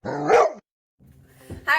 Hi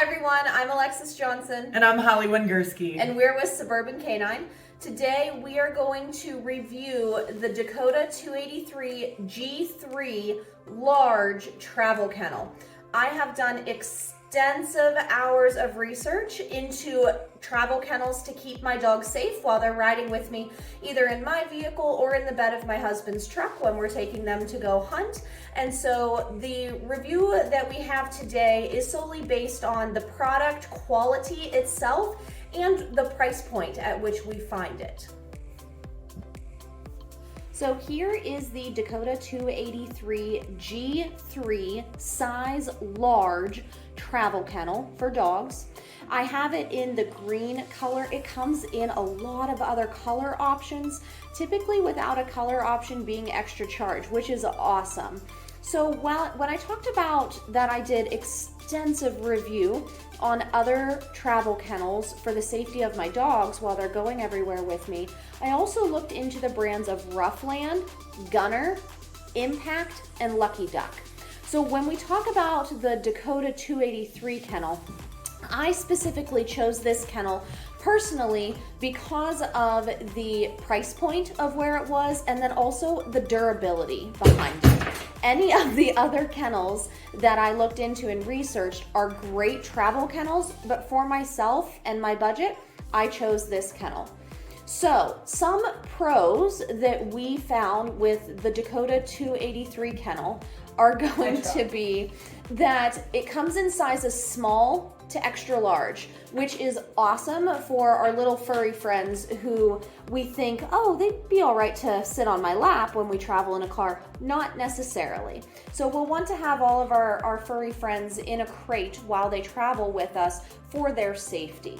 everyone, I'm Alexis Johnson. And I'm Holly Wengerski. And we're with Suburban Canine. Today we are going to review the Dakota 283 G3 Large Travel Kennel. I have done extensive hours of research into travel kennels to keep my dogs safe while they're riding with me, either in my vehicle or in the bed of my husband's truck when we're taking them to go hunt. And so the review that we have today is solely based on the product quality itself and the price point at which we find it. So here is the Dakota 283 G3 size large travel kennel for dogs. I have it in the green color. It comes in a lot of other color options, typically without a color option being extra charge, which is awesome. So when I talked about that I did extensive review on other travel kennels for the safety of my dogs while they're going everywhere with me, I also looked into the brands of Roughland, Gunner, Impact, and Lucky Duck. So when we talk about the Dakota 283 kennel, I specifically chose this kennel personally because of the price point of where it was and then also the durability behind it. Any of the other kennels that I looked into and researched are great travel kennels, but for myself and my budget, I chose this kennel. So some pros that we found with the Dakota 283 kennel are going to be that it comes in sizes small to extra large, which is awesome for our little furry friends who we think, oh, they'd be all right to sit on my lap when we travel in a car. Not necessarily. So we'll want to have all of our furry friends in a crate while they travel with us for their safety.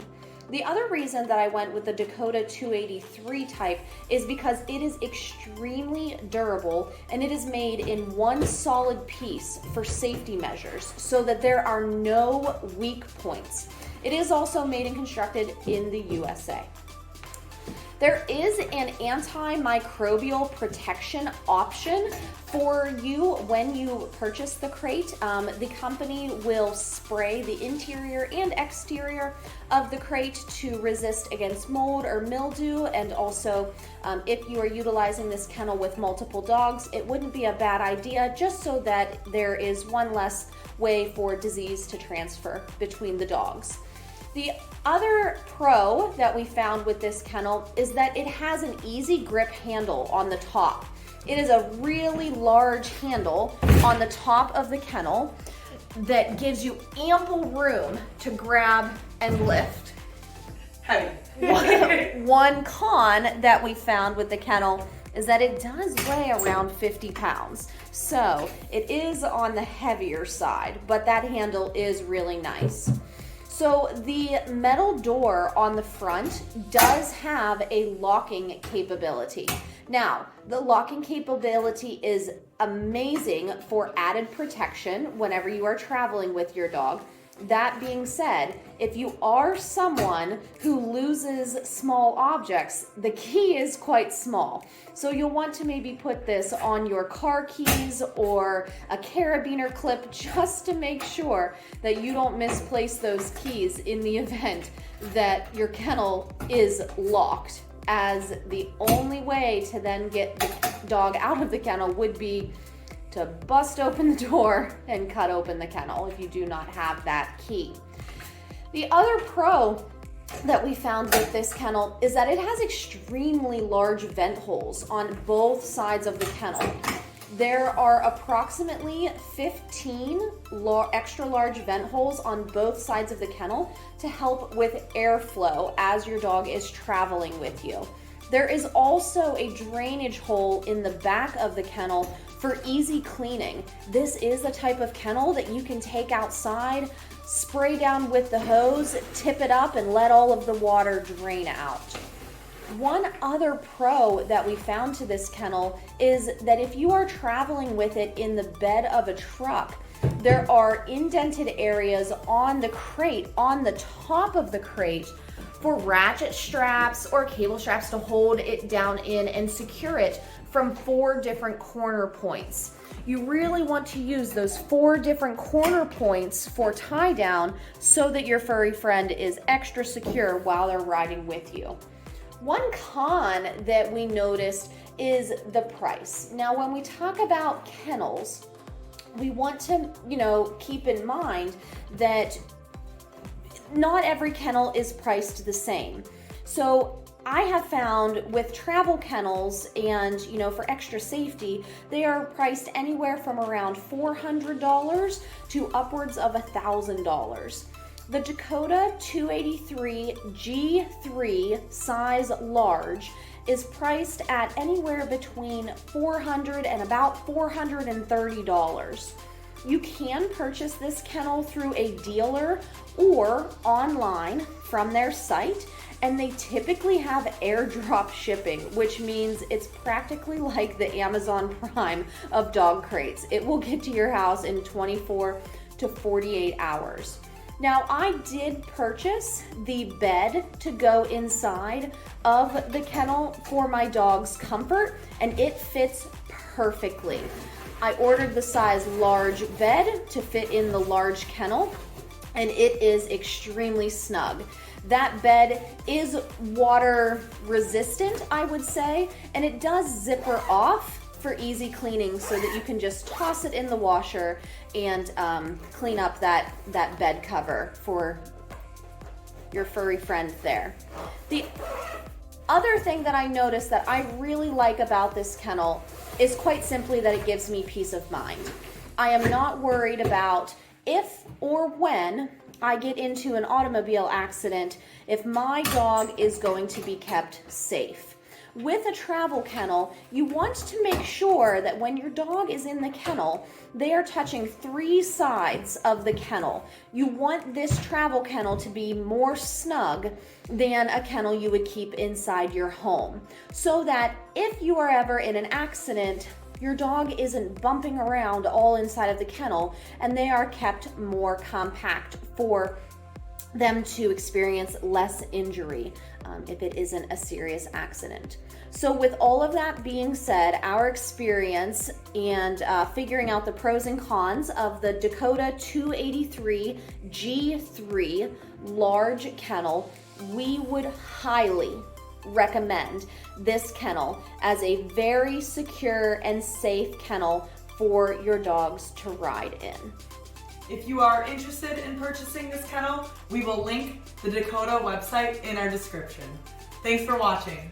The other reason that I went with the Dakota 283 type is because it is extremely durable and it is made in one solid piece for safety measures so that there are no weak points. It is also made and constructed in the USA. There is an antimicrobial protection option for you when you purchase the crate. The company will spray the interior and exterior of the crate to resist against mold or mildew, and also if you are utilizing this kennel with multiple dogs, it wouldn't be a bad idea just so that there is one less way for disease to transfer between the dogs. The other pro that we found with this kennel is that it has an easy grip handle on the top. It is a really large handle on the top of the kennel that gives you ample room to grab and lift. Heavy. One con that we found with the kennel is that it does weigh around 50 pounds. So it is on the heavier side, but that handle is really nice. So the metal door on the front does have a locking capability. Now, the locking capability is amazing for added protection whenever you are traveling with your dog. That being said, if you are someone who loses small objects, the key is quite small. So you'll want to maybe put this on your car keys or a carabiner clip just to make sure that you don't misplace those keys in the event that your kennel is locked, as the only way to then get the dog out of the kennel would be to bust open the door and cut open the kennel if you do not have that key. The other pro that we found with this kennel is that it has extremely large vent holes on both sides of the kennel. There are approximately 15 extra large vent holes on both sides of the kennel to help with airflow as your dog is traveling with you. There is also a drainage hole in the back of the kennel for easy cleaning. This is the type of kennel that you can take outside, spray down with the hose, tip it up, and let all of the water drain out. One other pro that we found to this kennel is that if you are traveling with it in the bed of a truck, there are indented areas on the crate, on the top of the crate, for ratchet straps or cable straps to hold it down in and secure it from 4 different corner points. you really want to use those 4 different corner points for tie down so that your furry friend is extra secure while they're riding with you. One con that we noticed is the price. Now, when we talk about kennels, we want to, keep in mind that not every kennel is priced the same. So I have found with travel kennels and, for extra safety, they are priced anywhere from around $400 to upwards of $1,000. The Dakota 283 G3 size large is priced at anywhere between $400 and about $430. You can purchase this kennel through a dealer or online from their site, and they typically have airdrop shipping, which means it's practically like the Amazon Prime of dog crates. It will get to your house in 24 to 48 hours. Now, I did purchase the bed to go inside of the kennel for my dog's comfort, and it fits perfectly. I ordered the size large bed to fit in the large kennel, and it is extremely snug. That bed is water resistant, I would say, and it does zipper off for easy cleaning so that you can just toss it in the washer and clean up that bed cover for your furry friend there. The other thing that I noticed that I really like about this kennel is quite simply that it gives me peace of mind. I am not worried about if or when I get into an automobile accident, if my dog is going to be kept safe. With a travel kennel, you want to make sure that when your dog is in the kennel, they are touching 3 sides of the kennel. You want this travel kennel to be more snug than a kennel you would keep inside your home, so that if you are ever in an accident, your dog isn't bumping around all inside of the kennel, and they are kept more compact for them to experience less injury if it isn't a serious accident. So with all of that being said, our experience and figuring out the pros and cons of the Dakota 283 G3 large kennel, we would highly recommend this kennel as a very secure and safe kennel for your dogs to ride in. If you are interested in purchasing this kennel, we will link the Dakota website in our description. Thanks for watching.